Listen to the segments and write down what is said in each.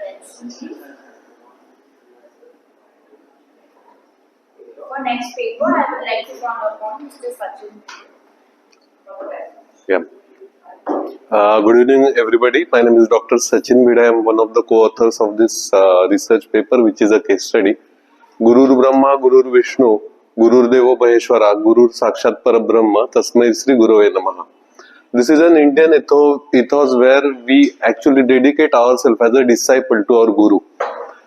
For next paper, I would like to call upon Mr. Sachin. Yeah. Good evening, everybody. My name is Dr. Sachin Bida. I am one of the co-authors of this research paper, which is a case study. Gurur Brahma, Gurur Vishnu, Gurur Devo Maheshwara, Gurur Sakshat Parabrahma, Tasmai Sri Gurave Namaha. This is an Indian ethos where we actually dedicate ourselves as a disciple to our Guru.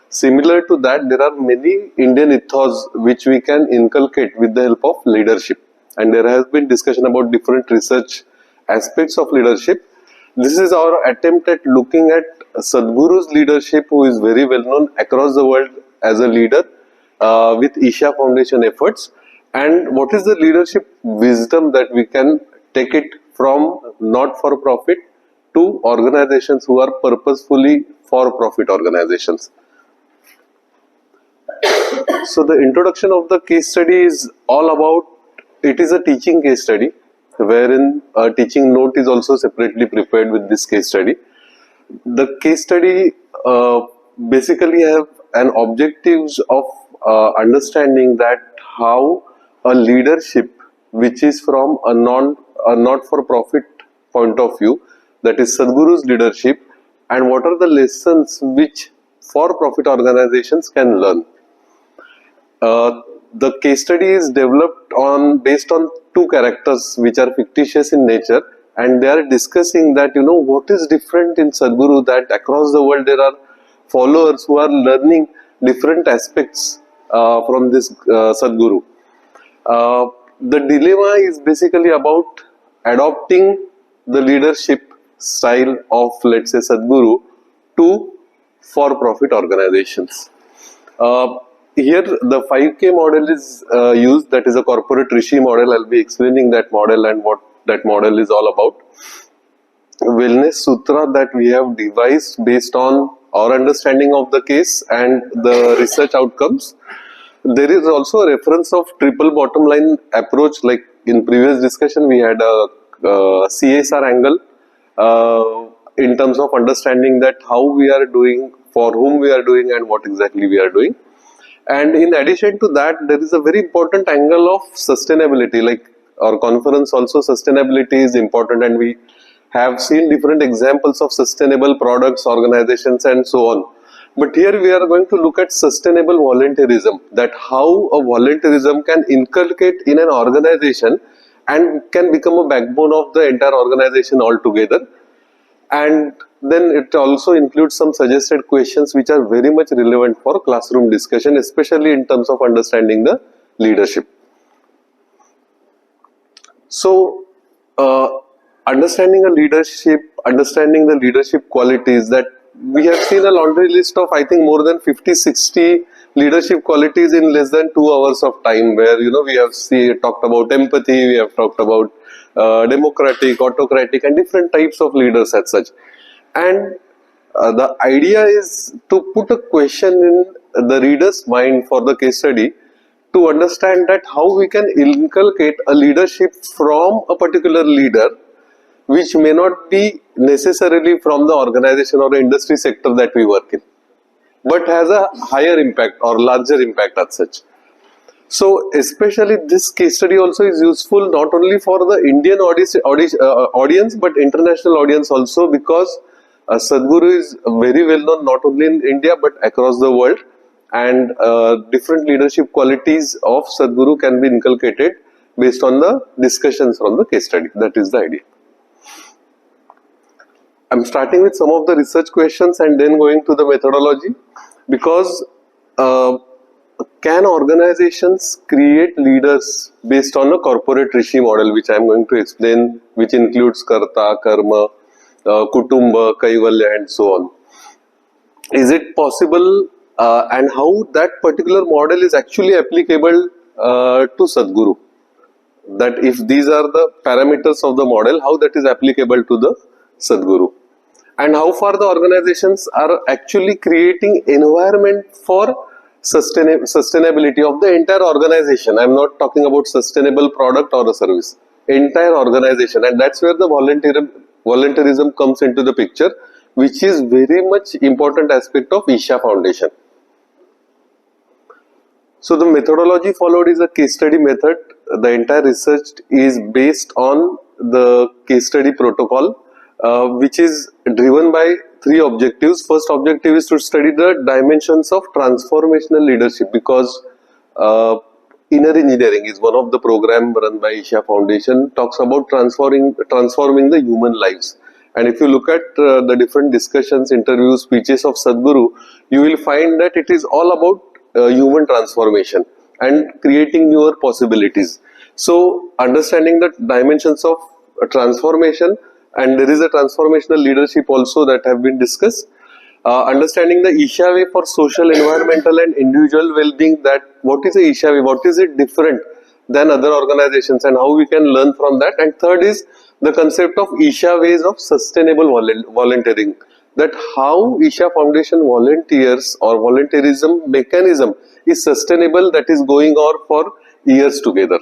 Similar to that, there are many Indian ethos which we can inculcate with the help of leadership. And there has been discussion about different research aspects of leadership. This is our attempt at looking at Sadhguru's leadership, who is very well known across the world as a leader with Isha Foundation efforts. And what is the leadership wisdom that we can take it from not-for-profit to organizations who are purposefully for-profit organizations. So the introduction of the case study is all about, it is a teaching case study wherein a teaching note is also separately prepared with this case study. The case study basically have an objectives of understanding that how a leadership which is from a not-for-profit point of view, that is Sadhguru's leadership, and what are the lessons which for-profit organizations can learn. The case study is developed based on two characters which are fictitious in nature, and they are discussing that what is different in Sadhguru, that across the world there are followers who are learning different aspects from this Sadhguru. The dilemma is basically about adopting the leadership style of, let's say, Sadhguru to for-profit organizations. Here the 5K model is used, that is a corporate Rishi model. I'll be explaining that model and what that model is all about. Wellness Sutra that we have devised based on our understanding of the case and the research outcomes. There is also a reference of triple bottom line approach, like in previous discussion we had a CSR angle in terms of understanding that how we are doing, for whom we are doing, and what exactly we are doing. And in addition to that, there is a very important angle of sustainability. Like our conference also, sustainability is important, and we have seen different examples of sustainable products, organizations, and so on. But here we are going to look at sustainable volunteerism, that how a volunteerism can inculcate in an organization and can become a backbone of the entire organization altogether. And then it also includes some suggested questions which are very much relevant for classroom discussion, especially in terms of understanding the leadership. So, understanding the leadership qualities, that we have seen a laundry list of, I think, more than 50-60 leadership qualities in less than 2 hours of time, where we have talked about empathy, we have talked about democratic, autocratic, and different types of leaders as such. And the idea is to put a question in the reader's mind for the case study to understand that how we can inculcate a leadership from a particular leader which may not be necessarily from the organization or the industry sector that we work in, but has a higher impact or larger impact as such. So especially this case study also is useful not only for the Indian audience but international audience also, because Sadhguru is very well known not only in India but across the world, and different leadership qualities of Sadhguru can be inculcated based on the discussions from the case study. That is the idea. I'm starting with some of the research questions and then going to the methodology, because can organizations create leaders based on a corporate Rishi model, which I am going to explain, which includes Karta, Karma, Kutumba, Kaivalya, and so on. Is it possible, and how that particular model is actually applicable to Sadhguru? That if these are the parameters of the model, how that is applicable to the Sadhguru? And how far the organizations are actually creating environment for sustainability of the entire organization. I am not talking about sustainable product or a service, entire organization. And that's where the volunteerism comes into the picture, which is very much important aspect of Isha Foundation. So the methodology followed is a case study method. The entire research is based on the case study protocol, which is driven by three objectives. First objective is to study the dimensions of transformational leadership, because inner engineering is one of the program run by Isha Foundation, talks about transforming the human lives. And if you look at the different discussions, interviews, speeches of Sadhguru, you will find that it is all about human transformation and creating newer possibilities. So understanding the dimensions of transformation, and there is a transformational leadership also that have been discussed. Understanding the Isha way for social, environmental and individual well-being, that what is the Isha way, what is it different than other organizations and how we can learn from that. And third is the concept of Isha ways of sustainable volunteering, that how Isha Foundation volunteers or volunteerism mechanism is sustainable, that is going on for years together.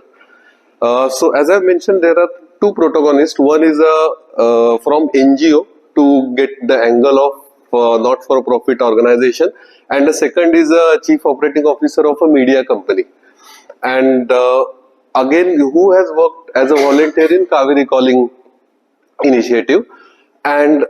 So as I mentioned, there are two protagonists. One is from NGO to get the angle of not-for-profit organization, and the second is a chief operating officer of a media company. And again, who has worked as a volunteer in Kaveri Calling initiative, and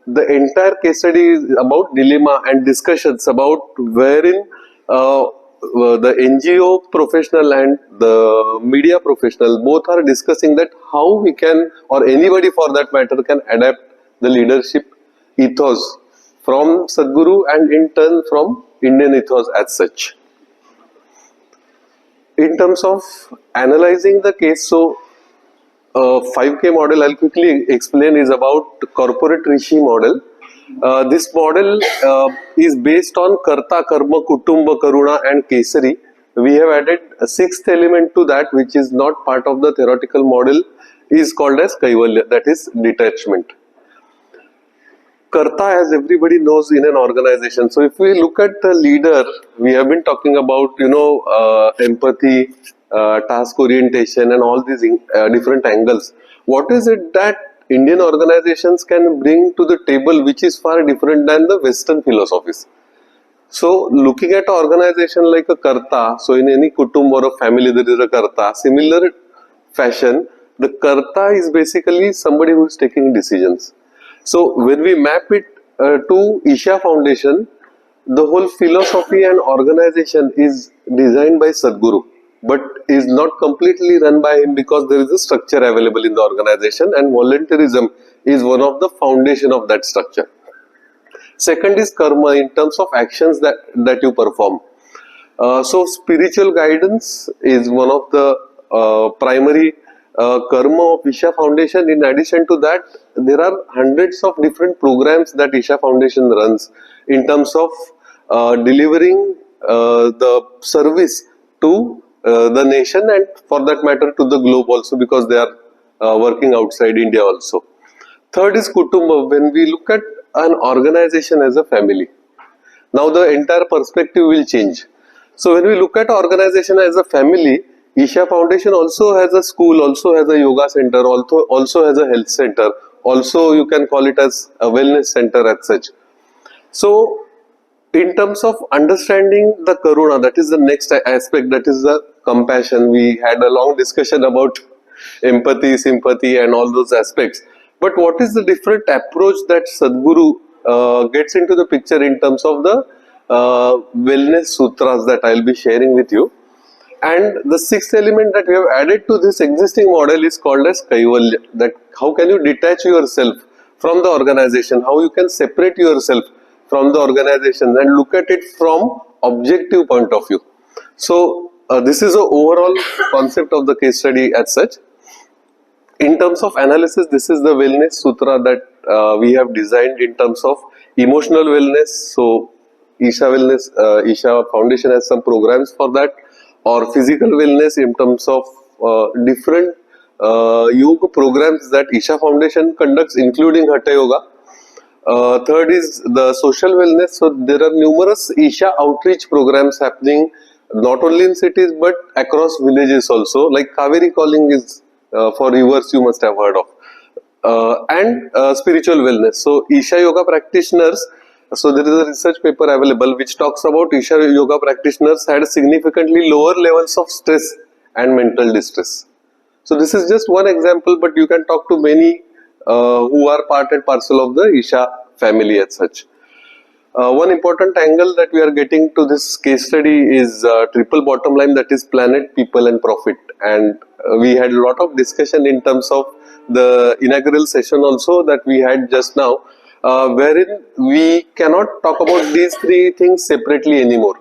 the entire case study is about dilemma and discussions about wherein the NGO professional and the media professional both are discussing that how we can, or anybody for that matter, can adapt the leadership ethos from Sadhguru and in turn from Indian ethos as such. In terms of analyzing the case, so 5K model I'll quickly explain is about corporate Rishi model. This model is based on Karta, Karma, Kutumba, Karuna and Kesari. We have added a sixth element to that, which is not part of the theoretical model, is called as Kaivalya, that is detachment. Karta, as everybody knows in an organization. So if we look at the leader, we have been talking about, empathy, task orientation and all these different angles. What is it that Indian organizations can bring to the table which is far different than the Western philosophies? So looking at an organization like a Karta, so in any kutumb or a family there is a Karta, similar fashion, the Karta is basically somebody who is taking decisions. So when we map it to Isha Foundation, the whole philosophy and organization is designed by Sadhguru, but is not completely run by him, because there is a structure available in the organization and volunteerism is one of the foundation of that structure. Second is karma, in terms of actions that you perform. So spiritual guidance is one of the primary karma of Isha Foundation. In addition to that, there are hundreds of different programs that Isha Foundation runs in terms of delivering the service to the nation and for that matter to the globe also, because they are working outside India also. Third is Kutumba. When we look at an organization as a family, now the entire perspective will change. So when we look at organization as a family, Isha Foundation also has a school, also has a yoga center, also has a health center, also you can call it as a wellness center as such. So in terms of understanding the Karuna, that is the next aspect, that is the compassion. We had a long discussion about empathy, sympathy and all those aspects. But what is the different approach that Sadhguru gets into the picture in terms of the wellness sutras that I will be sharing with you. And the sixth element that we have added to this existing model is called as Kaivalya, that how can you detach yourself from the organization, how you can separate yourself from the organization and look at it from objective point of view. So this is the overall concept of the case study as such. In terms of analysis, this is the wellness sutra that we have designed in terms of emotional wellness. So Isha Foundation has some programs for that, or physical wellness in terms of different yoga programs that Isha Foundation conducts, including Hatha Yoga. Third is the social wellness. So there are numerous Isha outreach programs happening not only in cities but across villages also, like Kaveri Calling is for rivers, you must have heard of. and spiritual wellness. So Isha Yoga practitioners, so there is a research paper available which talks about Isha Yoga practitioners had significantly lower levels of stress and mental distress. So this is just one example, but you can talk to many who are part and parcel of the Isha family as such. One important angle that we are getting to this case study is triple bottom line, that is planet, people and profit. And we had a lot of discussion in terms of the inaugural session also that we had just now, wherein we cannot talk about these three things separately anymore.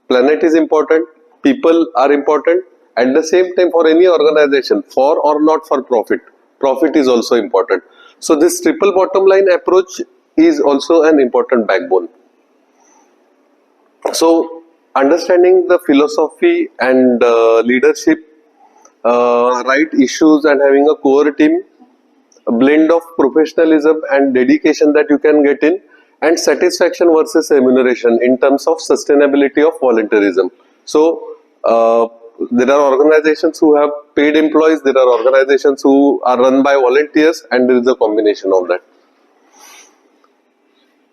Planet is important, people are important, at the same time for any organization, for or not for profit, profit is also important. So this triple bottom line approach is also an important backbone. So understanding the philosophy and leadership, right issues and having a core team, a blend of professionalism and dedication that you can get in, and satisfaction versus remuneration in terms of sustainability of volunteerism. So there are organizations who have paid employees, there are organizations who are run by volunteers, and there is a combination of that.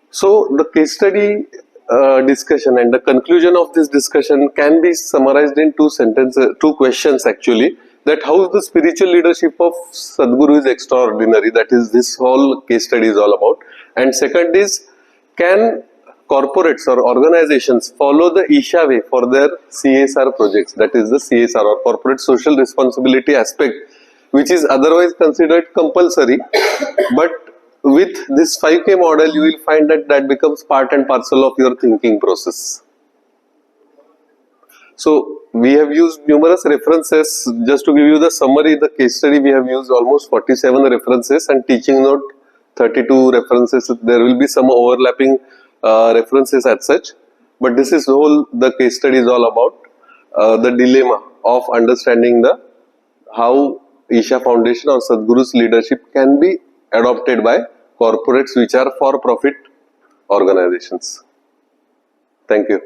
So the case study discussion and the conclusion of this discussion can be summarized in two questions actually. That how the spiritual leadership of Sadhguru is extraordinary, that is this whole case study is all about. And second is, can corporates or organizations follow the Isha way for their CSR projects, that is the CSR or corporate social responsibility aspect, which is otherwise considered compulsory, but with this 5K model you will find that that becomes part and parcel of your thinking process. So we have used numerous references. Just to give you the summary, the case study, we have used almost 47 references and teaching note 32 references. There will be some overlapping references as such, but this is the case study is all about the dilemma of understanding how Isha Foundation or Sadhguru's leadership can be adopted by corporates which are for profit organizations. Thank you.